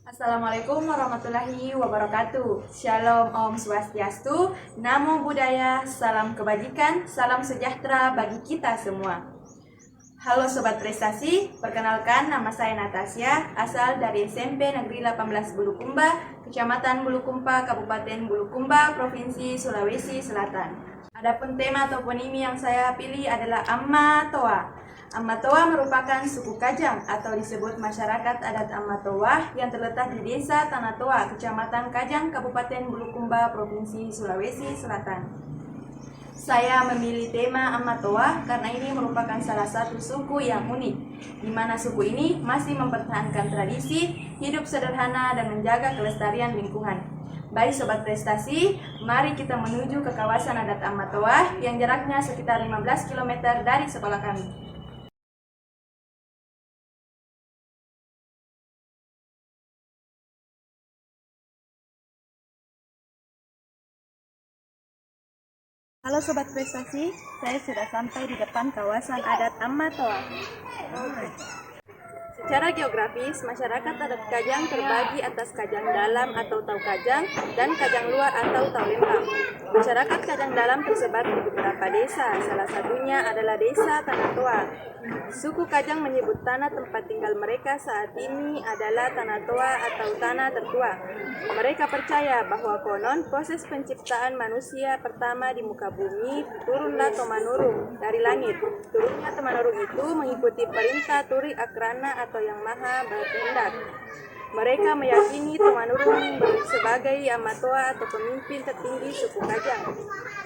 Assalamualaikum warahmatullahi wabarakatuh. Shalom Om Swastiastu, Namo Buddhaya, salam kebajikan, salam sejahtera bagi kita semua. Halo Sobat Prestasi, perkenalkan nama saya Natasya, asal dari SMP Negeri 18 Bulukumba, Kecamatan Bulukumba, Kabupaten Bulukumba, Provinsi Sulawesi Selatan. Adapun tema toponimi yang saya pilih adalah Amatoa. Amatoa merupakan suku Kajang atau disebut masyarakat adat Amatoa yang terletak di Desa Tanatoa, Kecamatan Kajang, Kabupaten Bulukumba, Provinsi Sulawesi Selatan. Saya memilih tema Amatoa karena ini merupakan salah satu suku yang unik, di mana suku ini masih mempertahankan tradisi, hidup sederhana, dan menjaga kelestarian lingkungan. Baik Sobat Prestasi, mari kita menuju ke kawasan adat Amatoa yang jaraknya sekitar 15 km dari sekolah kami. Halo Sobat Prestasi, saya sudah sampai di depan kawasan adat Amatoa. Secara geografis, masyarakat adat Kajang terbagi atas Kajang Dalam atau Tau Kajang dan Kajang Luar atau Tau Lembang. Masyarakat Kajang Dalam tersebar di beberapa desa, salah satunya adalah Desa Tanatoa. Suku Kajang menyebut tanah tempat tinggal mereka saat ini adalah Tanatoa atau tanah tertua. Mereka percaya bahwa konon proses penciptaan manusia pertama di muka bumi turunlah Tomanurung dari langit. Turunnya Tomanurung itu mengikuti perintah Turi Akrana atau Yang Maha Berkehendak. Mereka meyakini Tomanurung sebagai Amatoa atau pemimpin tertinggi suku Kajang.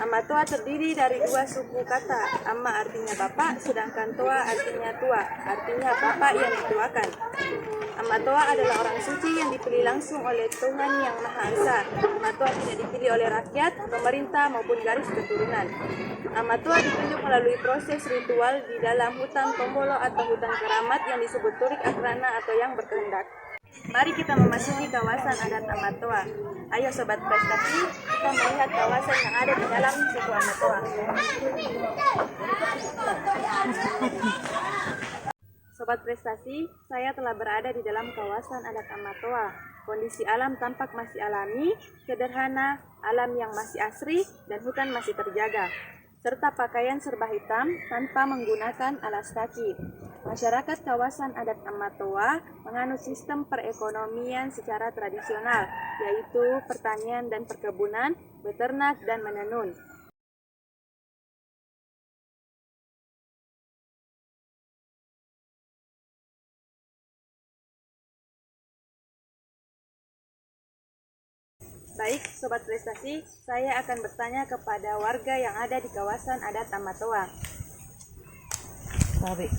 Amatoa terdiri dari dua suku kata. Ama artinya bapak, sedangkan Toa artinya tua, artinya bapak yang dituakan. Amatoa adalah orang suci yang dipilih langsung oleh Tuhan Yang Maha Esa. Amatoa tidak dipilih oleh rakyat, pemerintah maupun garis keturunan. Amatoa ditunjuk melalui proses ritual di dalam hutan Tombolo atau hutan keramat yang disebut Turik Akrana atau yang berkehendak. Mari kita memasuki kawasan adat Amatoa. Ayo Sobat Prestasi, kita melihat kawasan yang ada di dalam suku Amatoa. Sobat Prestasi, saya telah berada di dalam kawasan adat Amatoa. Kondisi alam tampak masih alami, sederhana, alam yang masih asri, dan hutan masih terjaga, serta pakaian serba hitam tanpa menggunakan alas kaki. Masyarakat kawasan adat Amatoa menganut sistem perekonomian secara tradisional, yaitu pertanian dan perkebunan, beternak, dan menenun. Baik, Sobat Prestasi, saya akan bertanya kepada warga yang ada di kawasan adat Amatoa. Baik.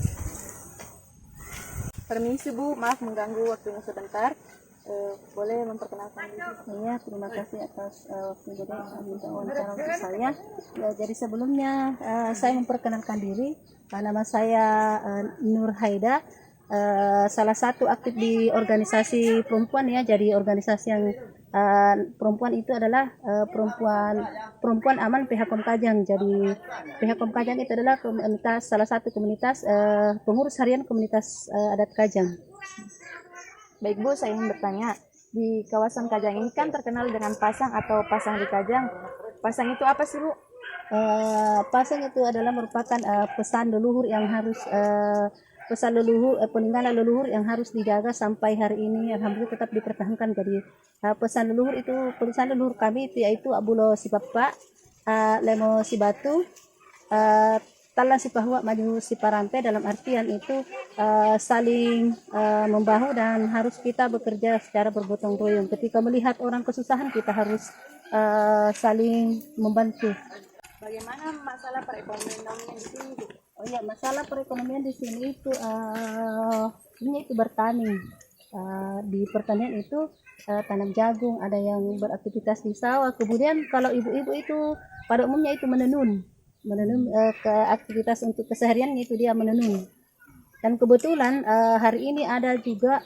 Permisi Bu, maaf mengganggu waktunya sebentar. Boleh memperkenalkan diri? Iya, terima kasih atas waktu jadi minta wawancara untuk saya. Ya, jadi sebelumnya saya memperkenalkan diri. Nama saya Nur Haida, salah satu aktif di organisasi perempuan ya. Jadi organisasi yang perempuan itu adalah perempuan aman PHKOM Kajang. Jadi PHKOM Kajang itu adalah komunitas, salah satu komunitas pengurus harian komunitas adat Kajang. Baik Bu, saya ingin bertanya, di kawasan Kajang ini kan terkenal dengan pasang atau pasang di Kajang. Pasang itu apa sih Bu? Pasang itu adalah merupakan pesan leluhur yang harus peninggalan leluhur yang harus dijaga sampai hari ini alhamdulillah tetap dipertahankan. Jadi pesan leluhur kami itu yaitu abulo si papa, lemo si batu, talan si pahua, maju si parante, dalam artian itu saling membahu dan harus kita bekerja secara bergotong royong. Ketika melihat orang kesusahan kita harus saling membantu. Bagaimana masalah perekonomian di sini Bu? Oh ya, masalah perekonomian di sini itu ini itu bertani. Di pertanian itu tanam jagung, ada yang beraktivitas di sawah. Kemudian kalau ibu-ibu itu pada umumnya itu menenun ke aktivitas untuk keseharian itu dia menenun. Dan kebetulan hari ini ada juga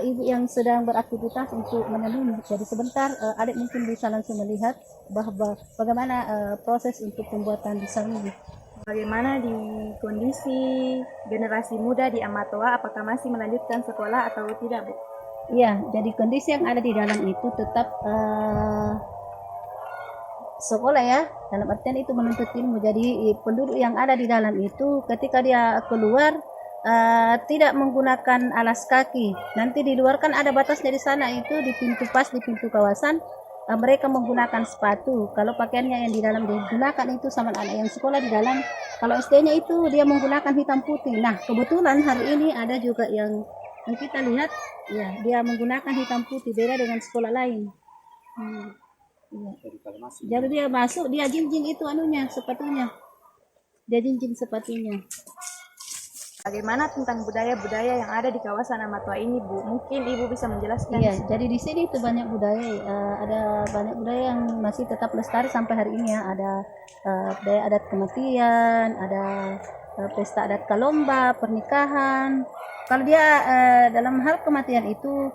ibu yang sedang beraktivitas untuk menenun. Jadi sebentar adik mungkin bisa langsung melihat bahwa bagaimana proses untuk pembuatan pisang ini. Bagaimana di kondisi generasi muda di Amatoa, apakah masih melanjutkan sekolah atau tidak Bu? Iya, jadi kondisi yang ada di dalam itu tetap sekolah ya, dalam artian itu menuntut ilmu. Jadi penduduk yang ada di dalam itu ketika dia keluar tidak menggunakan alas kaki. Nanti di luar kan ada batasnya di sana, itu di pintu pas di pintu kawasan mereka menggunakan sepatu. Kalau pakaiannya yang di dalam digunakan itu sama anak yang sekolah di dalam. Kalau SD-nya itu dia menggunakan hitam putih. Nah, kebetulan hari ini ada juga yang kita lihat, ya dia menggunakan hitam putih, beda dengan sekolah lain. Iya. Jadi dia masuk, dia jinjing itu anunya, sepatunya. Dia jinjing sepatunya. Bagaimana tentang budaya-budaya yang ada di kawasan Amatoa ini, Bu? Mungkin Ibu bisa menjelaskan. Iya, jadi di sini itu banyak budaya, ada banyak budaya yang masih tetap lestari sampai hari ini ya. Ada budaya adat kematian, ada pesta adat kalomba, pernikahan. Kalau dia dalam hal kematian itu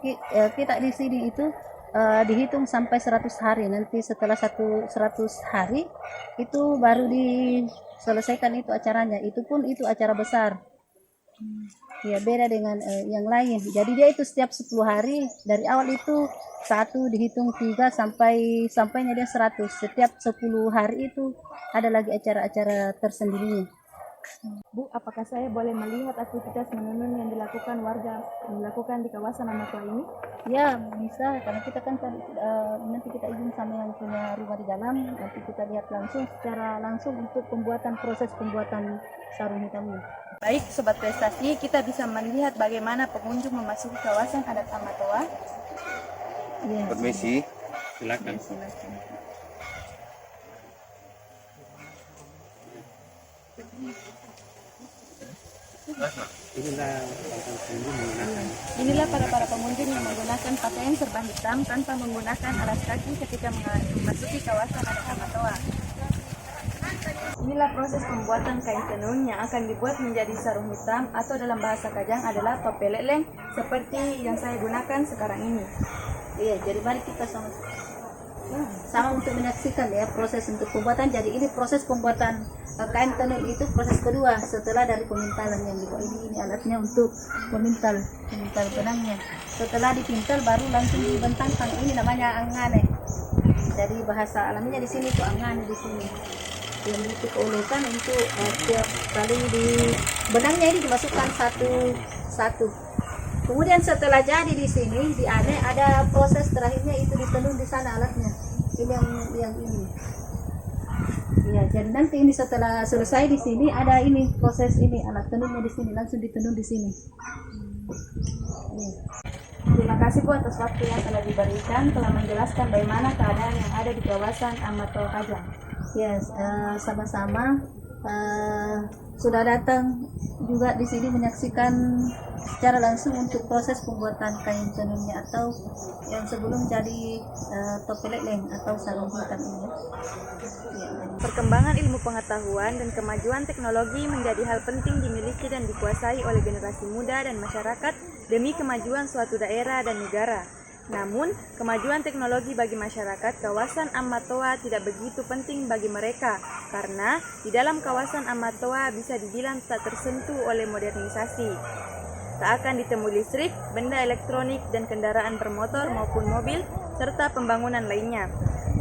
kita di sini itu dihitung sampai 100 hari. Nanti setelah 100 hari itu baru diselesaikan itu acaranya. Itu pun itu acara besar. Ya beda dengan yang lain. Jadi dia itu setiap 10 hari dari awal itu satu dihitung 3 sampainya dia 100. Setiap 10 hari itu ada lagi acara-acara tersendiri. Bu, apakah saya boleh melihat aktivitas menenun yang dilakukan warga di kawasan Amatoa ini? Ya bisa, karena kita kan nanti kita izin sama yang punya rumah di dalam, nanti kita lihat langsung secara langsung untuk proses pembuatan sarung hitam ini. Baik, Sobat Prestasi, kita bisa melihat bagaimana pengunjung memasuki kawasan adat Amatoa. Ya. Permisi. Silakan. Silakan. Inilah para pengunjung yang menggunakan pakaian serba hitam tanpa menggunakan alas kaki ketika memasuki kawasan adat Amatoa. Inilah proses pembuatan kain tenun yang akan dibuat menjadi sarung hitam atau dalam bahasa Kajang adalah topeleleng seperti yang saya gunakan sekarang ini. Iya, jadi mari kita sama untuk menyaksikan ya proses untuk pembuatan. Jadi ini proses pembuatan kain tenun itu proses kedua setelah dari pemintalan yang dibuat. Ini alatnya untuk pemintal benangnya. Setelah dipintal baru langsung dibentangkan. Ini namanya angane. Jadi bahasa alaminya di sini itu angane di sini. Yang itu keuletan untuk tiap kali di benangnya ini dimasukkan satu. Kemudian setelah jadi di sini di ane ada proses terakhirnya itu ditenun di sana alatnya. Ini yang ini. Ya, jadi nanti ini setelah selesai di sini ada ini proses ini alat tenunnya di sini langsung ditenun di sini. Terima kasih Bu atas waktu yang telah diberikan, telah menjelaskan bagaimana keadaan yang ada di kawasan Amatoa Kajang. Yes, sama-sama sudah datang juga di sini menyaksikan secara langsung untuk proses pembuatan kain tenunnya atau yang sebelum jadi topeleleng atau sarung hitam ini. Perkembangan ilmu pengetahuan dan kemajuan teknologi menjadi hal penting dimiliki dan dikuasai oleh generasi muda dan masyarakat demi kemajuan suatu daerah dan negara. Namun, kemajuan teknologi bagi masyarakat kawasan Amatoa tidak begitu penting bagi mereka karena di dalam kawasan Amatoa bisa dibilang tak tersentuh oleh modernisasi. Tak akan ditemui listrik, benda elektronik, dan kendaraan bermotor maupun mobil, serta pembangunan lainnya.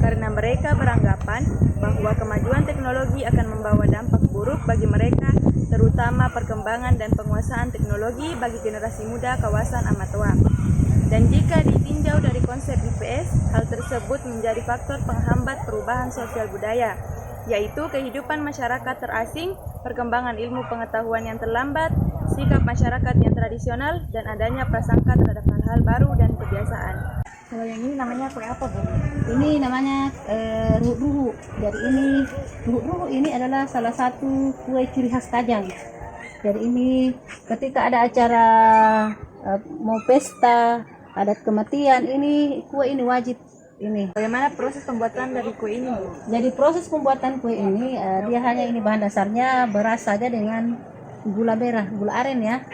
Karena mereka beranggapan bahwa kemajuan teknologi akan membawa dampak buruk bagi mereka, terutama perkembangan dan penguasaan teknologi bagi generasi muda kawasan Amatoa. Dan jika ditinjau dari konsep IPS, hal tersebut menjadi faktor penghambat perubahan sosial budaya, yaitu kehidupan masyarakat terasing, perkembangan ilmu pengetahuan yang terlambat, sikap masyarakat yang tradisional, dan adanya prasangka terhadap hal-hal baru dan kebiasaan. Kalau yang ini namanya kue apa, Bu? Ini namanya ruhu-ruhu. Jadi ini ruhu-ruhu ini adalah salah satu kue ciri khas Kajang. Jadi ini ketika ada acara mau pesta, adat kematian, ini kue ini wajib ini. Bagaimana proses pembuatan dari kue ini, Bu? Jadi proses pembuatan kue ini dia hanya ini bahan dasarnya beras saja dengan gula merah, gula aren ya.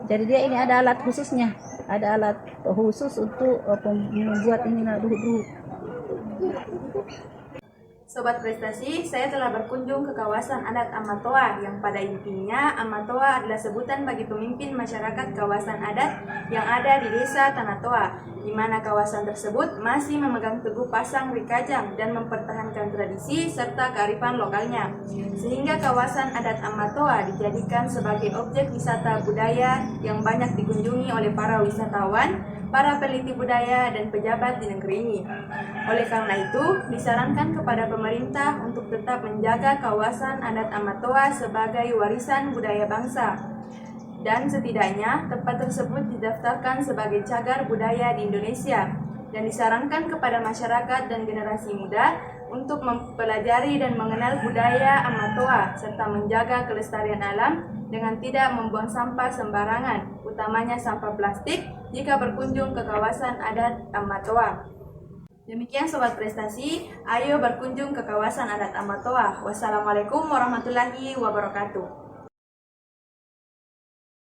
Jadi dia ini ada alat khususnya, ada alat khusus untuk membuat ini ruhu-ruhu. Sobat Prestasi, saya telah berkunjung ke kawasan adat Amatoa yang pada intinya Amatoa adalah sebutan bagi pemimpin masyarakat kawasan adat yang ada di desa Tanatoa, di mana kawasan tersebut masih memegang teguh pasang rikajang dan mempertahankan tradisi serta kearifan lokalnya. Sehingga kawasan adat Amatoa dijadikan sebagai objek wisata budaya yang banyak dikunjungi oleh para wisatawan, para peneliti budaya, dan pejabat di negeri ini. Oleh karena itu, disarankan kepada pemerintah untuk tetap menjaga kawasan adat Amatoa sebagai warisan budaya bangsa. Dan setidaknya tempat tersebut didaftarkan sebagai cagar budaya di Indonesia. Dan disarankan kepada masyarakat dan generasi muda untuk mempelajari dan mengenal budaya Amatoa serta menjaga kelestarian alam dengan tidak membuang sampah sembarangan, utamanya sampah plastik jika berkunjung ke kawasan adat Amatoa. Demikian Sobat Prestasi, ayo berkunjung ke kawasan adat Amatoa. Wassalamualaikum warahmatullahi wabarakatuh.